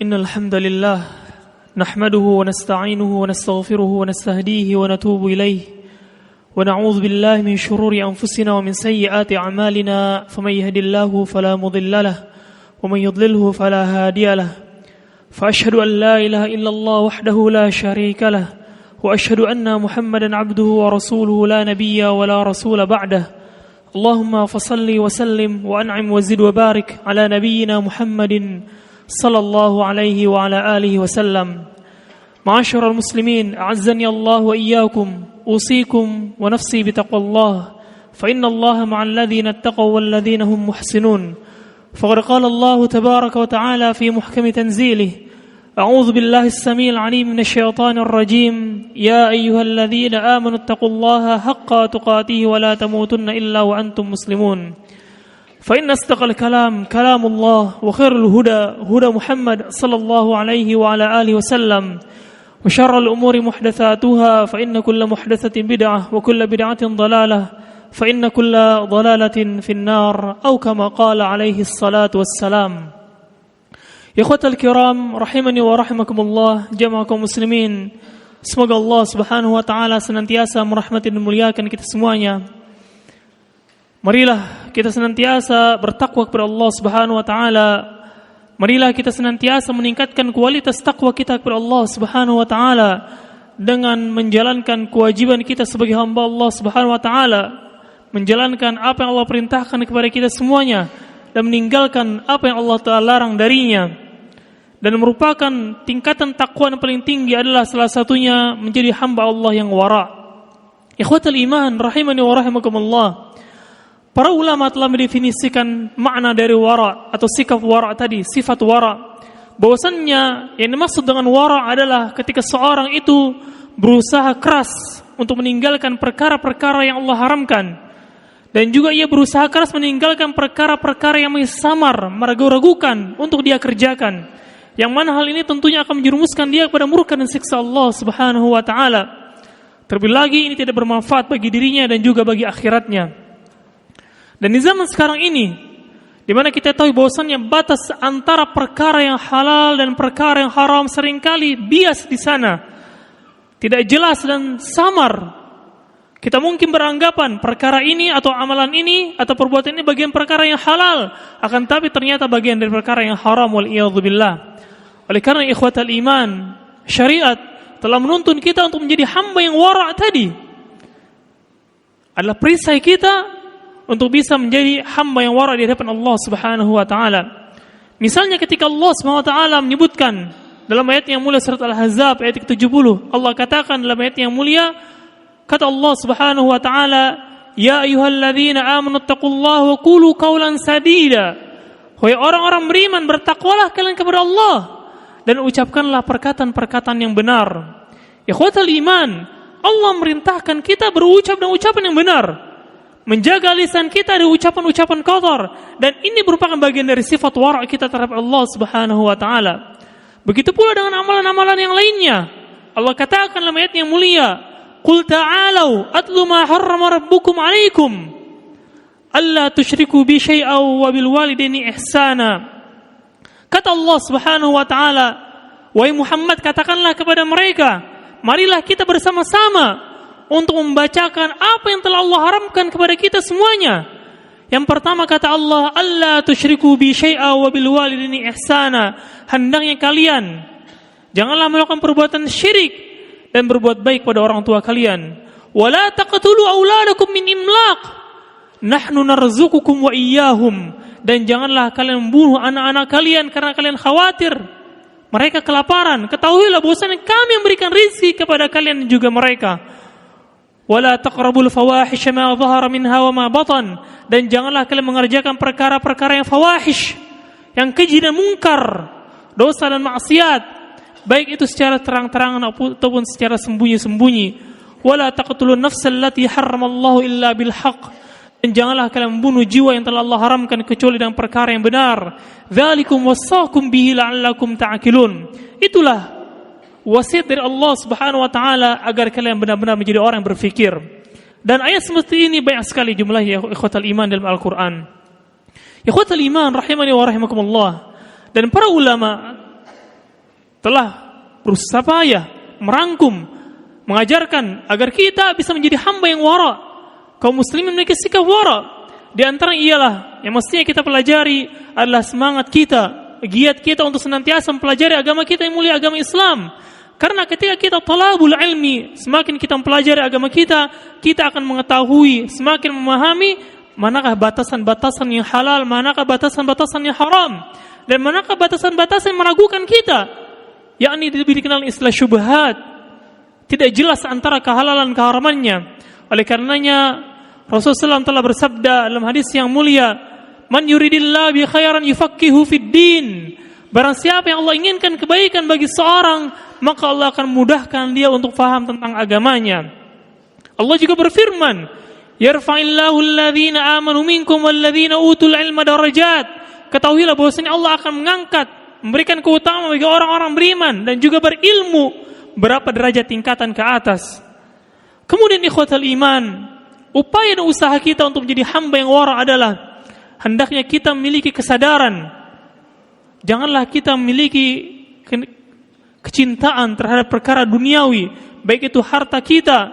إن الحمد لله نحمده ونستعينه ونستغفره ونستهديه ونتوب إليه ونعوذ بالله من شرور أنفسنا ومن سيئات أعمالنا فمن يهد الله فلا مضل له ومن يضلله فلا هادي له فأشهد أن لا إله إلا الله وحده لا شريك له وأشهد أن محمدا عبده ورسوله لا نبي ولا رسول بعده اللهم فصل وسلم وأنعم وزد وبارك على نبينا محمد صلى الله عليه وعلى آله وسلم. معاشر المسلمين أعزني الله وإياكم أوصيكم ونفسي بتقوى الله فإن الله مع الذين اتقوا والذين هم محسنون. فقد قال الله تبارك وتعالى في محكم تنزيله أعوذ بالله السميع العليم من الشيطان الرجيم يا أيها الذين آمنوا اتقوا الله حق تقاته ولا تموتن إلا وأنتم مسلمون. فإن أصدق الكلام كلام الله وخير الهدى هدى محمد صلى الله عليه وعلى آله وسلم وشر الأمور محدثاتها فإن كل محدثة بدعة وكل بدعة ضلالة فإن كل ضلالة في النار أو كما قال عليه الصلاة والسلام. Ikhwatal kiram rahimani wa rahimakumullah, jamaah kaum muslimin. Semoga Allah Subhanahu wa taala senantiasa merahmati dan memuliakan kita semuanya. Marilah kita senantiasa bertakwa kepada Allah Subhanahu wa taala. Marilah kita senantiasa meningkatkan kualitas takwa kita kepada Allah Subhanahu wa taala dengan menjalankan kewajiban kita sebagai hamba Allah Subhanahu wa taala, menjalankan apa yang Allah perintahkan kepada kita semuanya dan meninggalkan apa yang Allah Ta'ala larang darinya. Dan merupakan tingkatan takwa yang paling tinggi adalah salah satunya menjadi hamba Allah yang wara. Ikhwatal iman rahimani wa rahimakumullah. Para ulama telah mendefinisikan makna dari wara atau sikap wara tadi, sifat wara. Bahwasannya yang dimaksud dengan wara adalah ketika seorang itu berusaha keras untuk meninggalkan perkara-perkara yang Allah haramkan. Dan juga ia berusaha keras meninggalkan perkara-perkara yang masih samar, meragu-ragukan untuk dia kerjakan. Yang mana hal ini tentunya akan menjerumuskan dia kepada murka dan siksa Allah Subhanahu wa taala. Terlebih lagi ini tidak bermanfaat bagi dirinya dan juga bagi akhiratnya. Dan di zaman sekarang ini, di mana kita tahu bahwasannya batas antara perkara yang halal dan perkara yang haram seringkali bias di sana. Tidak jelas dan samar. Kita mungkin beranggapan perkara ini atau amalan ini atau perbuatan ini bagian perkara yang halal, akan tapi ternyata bagian dari perkara yang haram wal iyadzubillah. Oleh karena ikhwatal iman, syariat telah menuntun kita untuk menjadi hamba yang wara' tadi. Adalah perisai kita untuk bisa menjadi hamba yang wara' di hadapan Allah Subhanahu wa taala. Misalnya ketika Allah Subhanahu wa taala menyebutkan dalam ayat yang mulia surat Al-Ahzab ayat ke-70, Allah katakan dalam ayat yang mulia, kata Allah Subhanahu wa taala, "Ya ayyuhalladzina amanu taqullaha wa qulu qawlan sadida." Wahai orang-orang beriman, bertakwalah kalian kepada Allah dan ucapkanlah perkataan-perkataan yang benar. Ikhwatal iman, Allah merintahkan kita berucap dengan ucapan yang benar, menjaga lisan kita dari ucapan-ucapan kotor, dan ini merupakan bagian dari sifat wara' kita terhadap Allah Subhanahu wa taala. Begitu pula dengan amalan-amalan yang lainnya. Allah katakan dalam ayat yang mulia, "Qul ta'alau atlu ma harrama rabbukum 'alaikum alla tusyriku bi syai'aw wa bil walidaini ihsana." Kata Allah Subhanahu wa taala, wahai Muhammad, katakanlah kepada mereka, marilah kita bersama-sama untuk membacakan apa yang telah Allah haramkan kepada kita semuanya. Yang pertama kata Allah, alla tusyriku bi syai'a wa bil walidaini ihsana. Hendaknya kalian janganlah melakukan perbuatan syirik dan berbuat baik pada orang tua kalian. Wala taqtulu auladakum min imlaq. Nahnu narzuqukum wa iyyahum. Dan janganlah kalian membunuh anak-anak kalian karena kalian khawatir mereka kelaparan. Ketahuilah bahwasanya kami memberikan rezeki kepada kalian dan juga mereka. Wala taqrabul fawahisha ma dhahara minha wa ma batan. Dan janganlah kalian mengerjakan perkara-perkara yang fawahish, yang keji dan mungkar, dosa dan maksiat, baik itu secara terang-terangan ataupun secara sembunyi-sembunyi. Wala taqtulun nafsal lati harramallahu illa bil haqq. Dan janganlah kalian membunuh jiwa yang telah Allah haramkan kecuali dengan perkara yang benar. Dzalikum wasaqum bihi la'allakum ta'qilun. Itulah wasiat dari Allah Subhanahu wa taala agar kalian benar-benar menjadi orang yang berfikir. Dan ayat seperti ini banyak sekali jumlahnya ikhwatal iman dalam Al-Qur'an. Ikhwatal iman rahimani wa rahimakumullah. Dan para ulama telah berusaha payah merangkum, mengajarkan agar kita bisa menjadi hamba yang wara. Kaum muslimin memiliki sikap wara. Di antara ialah yang mestinya kita pelajari adalah semangat kita, giat kita untuk senantiasa mempelajari agama kita yang mulia, agama Islam. Karena ketika kita talabul ilmi, semakin kita mempelajari agama kita, kita akan mengetahui, semakin memahami manakah batasan-batasan yang halal, manakah batasan-batasan yang haram, dan manakah batasan-batasan yang meragukan kita, yakni lebih dikenal istilah syubhat, tidak jelas antara kehalalan dan keharamannya. Oleh karenanya Rasulullah SAW telah bersabda dalam hadis yang mulia, "Man yuridillahu bi khairan yufaqihu fid din." Barang siapa yang Allah inginkan kebaikan bagi seorang, maka Allah akan mudahkan dia untuk faham tentang agamanya. Allah juga berfirman, "Yarfa'illahu alladhina amanu minkum walladhina utul ilma darajat." Ketahuilah bahwasanya Allah akan mengangkat, memberikan keutamaan bagi orang-orang beriman dan juga berilmu berapa derajat tingkatan ke atas. Kemudian ikhwatal iman, upaya dan usaha kita untuk menjadi hamba yang wara adalah hendaknya kita memiliki kesadaran. Janganlah kita memiliki kecintaan terhadap perkara duniawi, baik itu harta kita,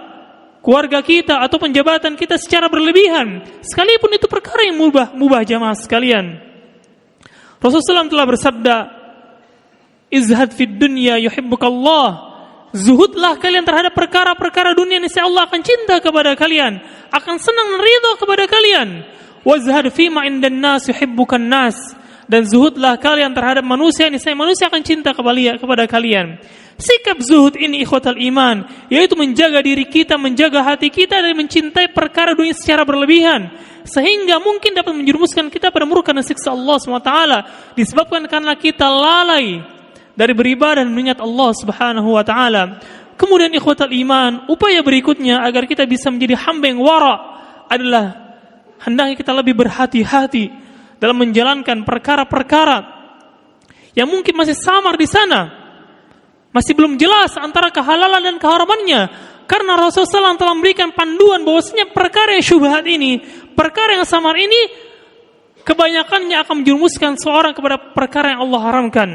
keluarga kita, atau penjabatan kita secara berlebihan, sekalipun itu perkara yang mubah jamaah sekalian. Rasulullah SAW telah bersabda, "Izhad fid dunya yuhibbukallah." Zuhudlah kalian terhadap perkara-perkara dunia, niscaya Allah akan cinta kepada kalian, akan senang dan ridha kepada kalian. Wazhad fima indan nas yuhibbukan nas. Dan zuhudlah kalian terhadap manusia, niscaya manusia akan cinta kepada kalian. Sikap zuhud ini ikhwatal iman, yaitu menjaga diri kita, menjaga hati kita dari mencintai perkara dunia secara berlebihan, sehingga mungkin dapat menjerumuskan kita pada murka dan siksa Allah SWT, disebabkan karena kita lalai dari beribadah dan mengingat Allah Subhanahu wa taala. Kemudian ikhwatal iman, upaya berikutnya agar kita bisa menjadi hamba yang wara adalah hendaknya kita lebih berhati-hati dalam menjalankan perkara-perkara yang mungkin masih samar di sana, masih belum jelas antara kehalalan dan keharamannya. Karena Rasulullah SAW telah memberikan panduan bahwasanya perkara yang syubhat ini, perkara yang samar ini, kebanyakannya akan menjerumuskan seorang kepada perkara yang Allah haramkan.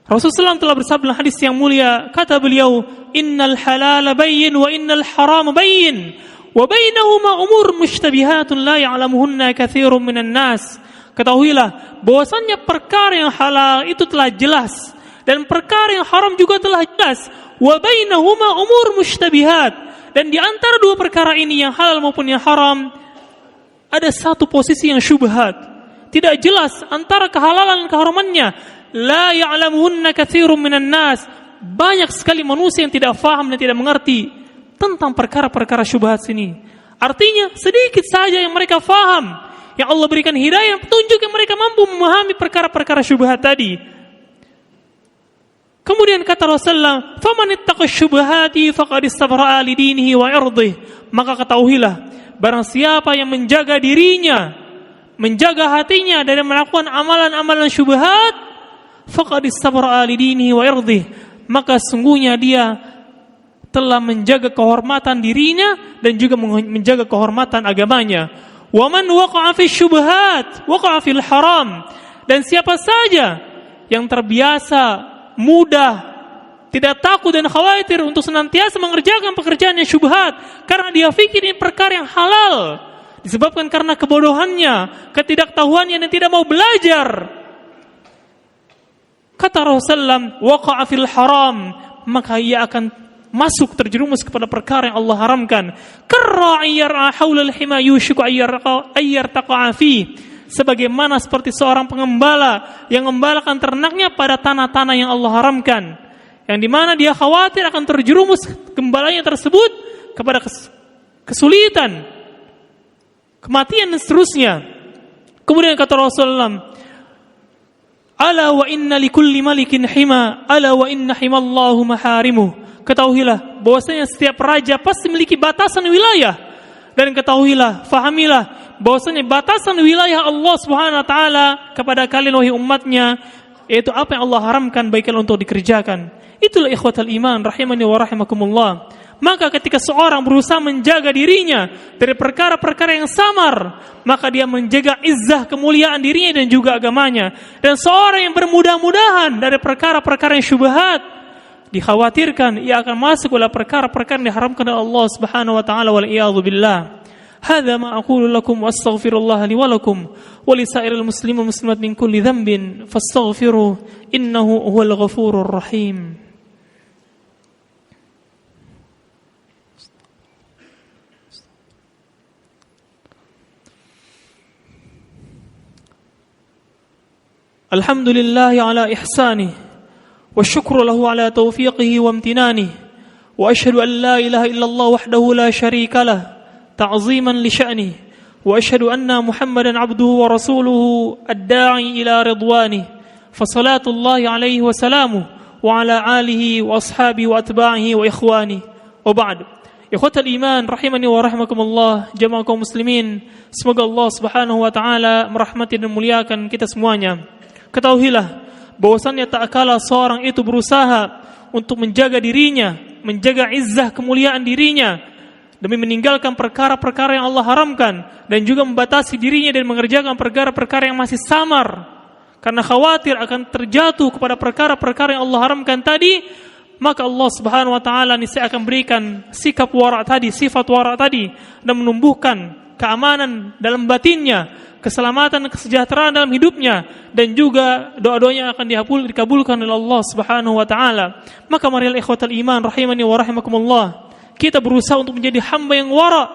Rasulullah SAW telah bersabda dalam hadis yang mulia, kata beliau, "Innal halala bayyin wa innal harama bayyin. Wa bainahuma umur mushtabihatun la ya'lamuhunna katsirun minan nas." Ketahuilah bahwasannya perkara yang halal itu telah jelas dan perkara yang haram juga telah jelas. Wa bainahuma umur mushtabihat, dan di antara dua perkara ini, yang halal maupun yang haram, ada satu posisi yang syubhat, tidak jelas antara kehalalan dan keharamannya. La ya'lamuhunna katsirun minan nas. Banyak sekali manusia yang tidak faham dan tidak mengerti tentang perkara-perkara syubhat ini. Artinya sedikit saja yang mereka faham, yang Allah berikan hidayah, petunjuk, yang mereka mampu memahami perkara-perkara syubhat tadi. Kemudian kata Rasulullah, "Faman ittaqa syubhati faqad istabra'a li dinihi wa 'irdihi." Maka ketahuilah, barang siapa yang menjaga dirinya, menjaga hatinya dari melakukan amalan-amalan syubhat, faqad istabra'a li dinihi wa 'irdihi, maka sungguhnya dia telah menjaga kehormatan dirinya dan juga menjaga kehormatan agamanya. Wa man waqa'a fi syubhat waqa'a fil haram. Dan siapa saja yang terbiasa, mudah, tidak takut dan khawatir untuk senantiasa mengerjakan pekerjaan yang syubhat karena dia fikir ini perkara yang halal, disebabkan karena kebodohannya, ketidaktahuannya, dan tidak mau belajar, kata Rasulullah, waqa'a fil haram, maka ia akan masuk, terjerumus kepada perkara yang Allah haramkan. Karra'i yar'a haulal hima yushiku ayyartaqa fi. Sebagaimana seperti seorang pengembala yang mengembalakan ternaknya pada tanah-tanah yang Allah haramkan, yang dimana dia khawatir akan terjerumus gembalanya tersebut kepada kesulitan, kematian dan seterusnya. Kemudian kata Rasulullah, "Ala wa inna likulli malikin hima, ala wa inna himallahu maharimuh." Ketahuilah bahwasanya setiap raja pasti memiliki batasan wilayah, dan ketahuilah, fahamilah bahwasanya batasan wilayah Allah Subhanahu wa taala kepada kalian wahai umatnya, yaitu apa yang Allah haramkan bagi kalian untuk dikerjakan. Itulah ikhwatal iman rahimani wa rahimakumullah. Maka ketika seorang berusaha menjaga dirinya dari perkara-perkara yang samar, maka dia menjaga izzah kemuliaan dirinya dan juga agamanya. Dan seorang yang bermudah-mudahan dari perkara-perkara yang syubhat, dikhawatirkan ia akan masuk oleh perkara-perkara yang diharamkan oleh Allah Subhanahu wa taala, wal iyadzu billah. Hadza ma aqulu lakum wastaghfirullah li wa lakum wa li sa'iril muslimin wal muslimat min kulli dhanbin fastaghfiruh innahu huwal ghafurur rahim. Alhamdulillahi ala ihsanih wa syukru lahu ala taufiqihi wa amtinanih wa ashhadu an la ilaha illallah wahdahu la syarika lah ta'ziman li sya'nih wa ashhadu anna Muhammadan abduhu wa rasuluhu ad-da'i ila ridwanih fa salatullahi alaihi wa salamuhu wa ala alihi wa ashabihi wa atba'ihi wa ikhwani wa ba'd. Ikhwatal iman rahimani wa rahimakumullah, jamaah kaum muslimin, semoga Allah Subhanahu wa taala merahmati dan muliakan kita semuanya. Ketahuilah bahwasannya tak kalah seorang itu berusaha untuk menjaga dirinya, menjaga izzah kemuliaan dirinya demi meninggalkan perkara-perkara yang Allah haramkan dan juga membatasi dirinya dan mengerjakan perkara-perkara yang masih samar karena khawatir akan terjatuh kepada perkara-perkara yang Allah haramkan tadi. Maka Allah Subhanahu wa taala niscaya akan berikan sikap wara tadi, sifat wara tadi, dan menumbuhkan keamanan dalam batinnya, keselamatan dan kesejahteraan dalam hidupnya, dan juga doa-doanya akan dikabulkan oleh Allah Subhanahu wa taala. Maka marilah ikhwatal iman rahimani wa rahimakumullah, kita berusaha untuk menjadi hamba yang wara,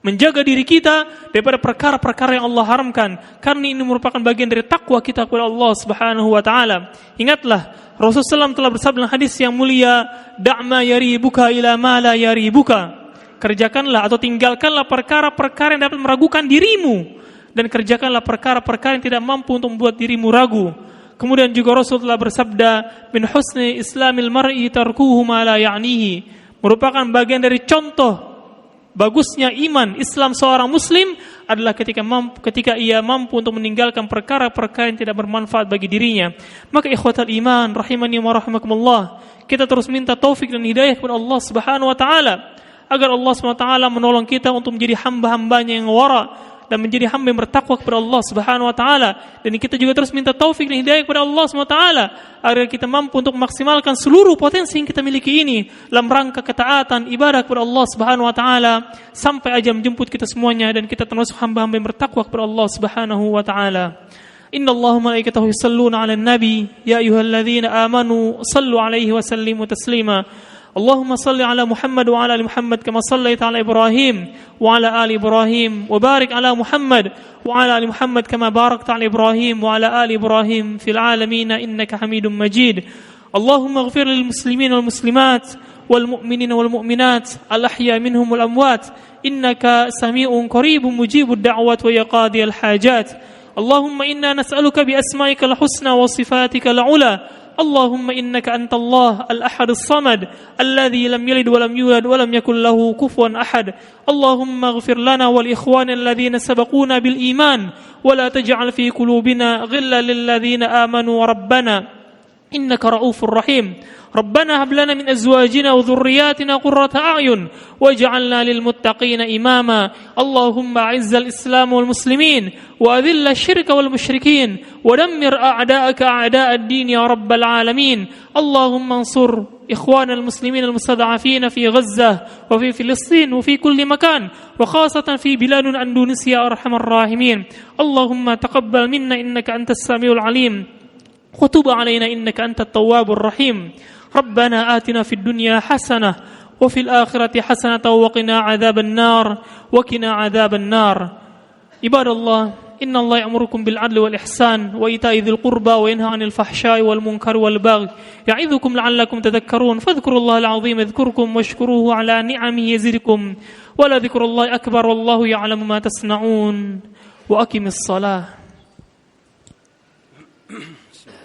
menjaga diri kita daripada perkara-perkara yang Allah haramkan, karena ini merupakan bagian dari takwa kita kepada Allah Subhanahu wa taala. Ingatlah Rasulullah SAW telah bersabda dalam hadis yang mulia, da'ma yaribuka ila ma la yaribuka. Kerjakanlah atau tinggalkanlah perkara-perkara yang dapat meragukan dirimu, dan kerjakanlah perkara-perkara yang tidak mampu untuk membuat dirimu ragu. Kemudian juga Rasulullah bersabda, min husni islamil mar'i tarkuhu ma la ya'nihi. Merupakan bagian dari contoh bagusnya iman Islam seorang muslim adalah ketika ia mampu untuk meninggalkan perkara-perkara yang tidak bermanfaat bagi dirinya. Maka ikhwatal iman rahimani wa rahimakumullah, kita terus minta taufik dan hidayah kepada Allah Subhanahu wa taala agar Allah Subhanahu wa taala menolong kita untuk menjadi hamba-hambanya yang wara dan menjadi hamba yang bertakwa kepada Allah Subhanahu wa taala. Dan kita juga terus minta taufik dan hidayah kepada Allah Subhanahu wa taala agar kita mampu untuk memaksimalkan seluruh potensi yang kita miliki ini dalam rangka ketaatan ibadah kepada Allah Subhanahu wa taala sampai ajal menjemput kita semuanya dan kita termasuk hamba-hamba yang bertakwa kepada Allah Subhanahu wa taala. Innallaha wa malaikatahu yusalluna 'alan nabi ya ayyuhalladzina amanu sallu 'alaihi wa sallimu taslima. اللهم صل على محمد وعلى آل محمد كما صليت على إبراهيم وعلى آل إبراهيم وبارك على محمد وعلى آل محمد كما باركت على إبراهيم وعلى آل إبراهيم في العالمين إنك حميد مجيد. اللهم اغفر للمسلمين والمسلمات والمؤمنين والمؤمنات الأحياء منهم والأموات إنك سميع قريب مجيب الدعوات ويا قاضي الحاجات. اللهم إنا نسألك بأسمائك الحسنى وصفاتك العلى. اللهم إنك أنت الله الأحد الصمد الذي لم يلد ولم يولد ولم يكن له كفوا أحد. اللهم اغفر لنا والإخوان الذين سبقونا بالإيمان ولا تجعل في قلوبنا غلا للذين آمنوا ربنا إنك رؤوف رحيم. ربنا هب لنا من أزواجنا وذرياتنا قرة أعين واجعلنا للمتقين إماما. اللهم أعز الإسلام والمسلمين وأذل الشرك والمشركين ودمر أعداءك أعداء الدين يا رب العالمين. اللهم انصر إخوان المسلمين المستضعفين في غزة وفي فلسطين وفي كل مكان وخاصة في بلاد أندونيسيا أرحم الراحمين. اللهم تقبل منا إنك أنت السميع العليم وتب علينا إنك أنت التواب الرحيم. ربنا آتنا في الدنيا حسنة وفي الآخرة حسنة وقنا عذاب النار وقنا عذاب النار. عباد الله إن الله يأمركم بالعدل والإحسان وإيتاء ذي القربى وينهى عن الفحشاء والمنكر والبغي يعظكم لعلكم تذكرون. فاذكروا الله العظيم يذكركم واشكروه على نعمه يزدكم ولذكر الله أكبر والله يعلم ما تصنعون. وأقم الصلاة.